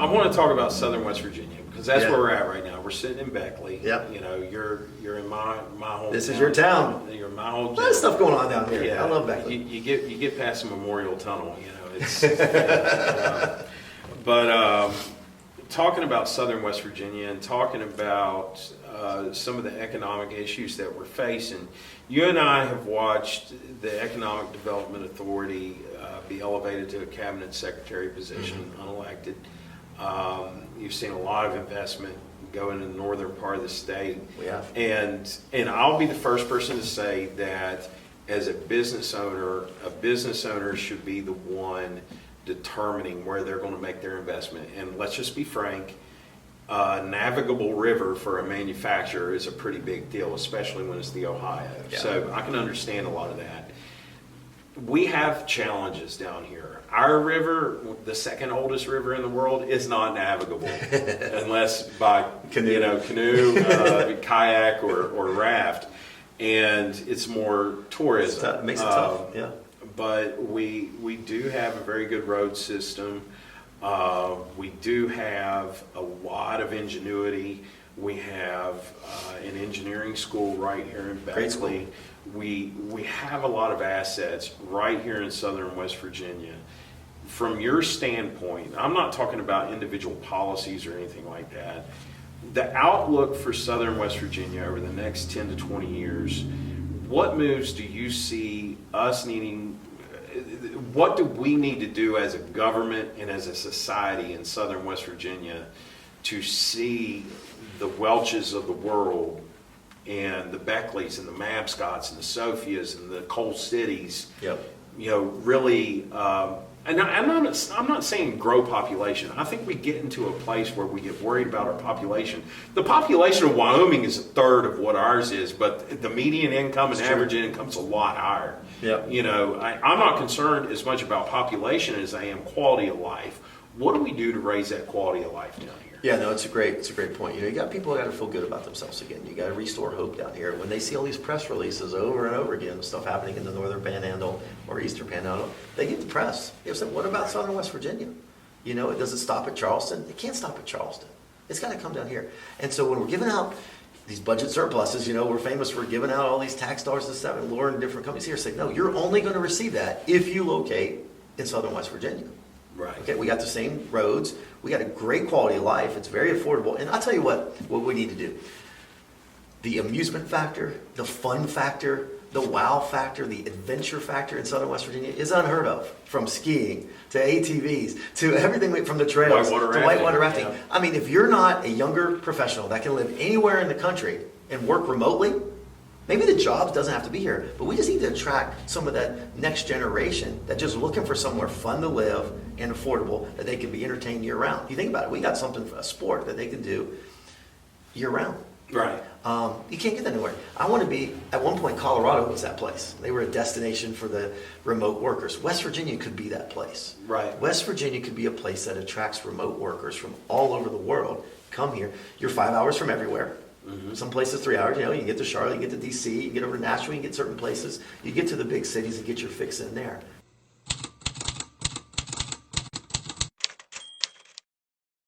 I want to talk about Southern West Virginia because that's Yeah. where we're at right now. We're sitting in Beckley. Yep. You know, you're in my hometown. This is your town. You're in my hometown. A lot of stuff going on down here. Yeah, I love Beckley. You get past the Memorial Tunnel. You know, it's. Talking about Southern West Virginia and talking about some of the economic issues that we're facing, you and I have watched the Economic Development Authority be elevated to a cabinet secretary position, unelected. You've seen a lot of investment go into the northern part of the state. We have. And I'll be the first person to say that as a business owner should be the one determining where they're going to make their investment. And let's just be frank, navigable river for a manufacturer is a pretty big deal, especially when it's the Ohio. Yeah. So I can understand a lot of that. We have challenges down here. Our river, the second oldest river in the world, is not navigable unless by canoe, kayak, or raft, and it's more tourism. It makes it tough. Yeah. But we do have a very good road system. We do have a lot of ingenuity. We have an engineering school right here in Great school. Beckley. We have a lot of assets right here in Southern West Virginia. From your standpoint, I'm not talking about individual policies or anything like that. The outlook for Southern West Virginia over the next 10 to 20 years, what moves do you see us needing? What do we need to do as a government and as a society in Southern West Virginia to see the Welches of the world and the Beckleys and the Mabscotts and the Sophias and the Coal Cities, really, and I'm not saying grow population. I think we get into a place where we get worried about our population. The population of Wyoming is a third of what ours is, but the median income and average income is a lot higher. Yep. You know, I'm not concerned as much about population as I am quality of life. What do we do to raise that quality of life down here? Yeah, no, it's a great point. You got people who got to feel good about themselves again. You got to restore hope down here. When they see all these press releases over and over again, stuff happening in the northern panhandle or eastern panhandle, they get depressed. They say, "What about Southern West Virginia? You know, it doesn't stop at Charleston. It can't stop at Charleston. It's got to come down here." And so when we're giving out these budget surpluses, we're famous for giving out all these tax dollars to seven, luring different companies here. Say, no, you're only going to receive that if you locate in Southern West Virginia. Right. Okay, we got the same roads. We got a great quality of life. It's very affordable. And I'll tell you what we need to do. The amusement factor, the fun factor, the wow factor, the adventure factor in Southern West Virginia is unheard of. From skiing to ATVs to everything from the trails to whitewater rafting. Yeah. I mean, if you're not a younger professional that can live anywhere in the country and work remotely, maybe the jobs doesn't have to be here, but we just need to attract some of that next generation that's just looking for somewhere fun to live and affordable that they can be entertained year round. You think about it, we got something, a sport that they can do year round. Right. You can't get that anywhere. I want to be, at one point, Colorado was that place. They were a destination for the remote workers. West Virginia could be that place. Right. West Virginia could be a place that attracts remote workers from all over the world. Come here. You're 5 hours from everywhere. Mm-hmm. Some places 3 hours. You get to Charlotte, you get to DC, you get over to Nashville, you get certain places. You get to the big cities and get your fix in there.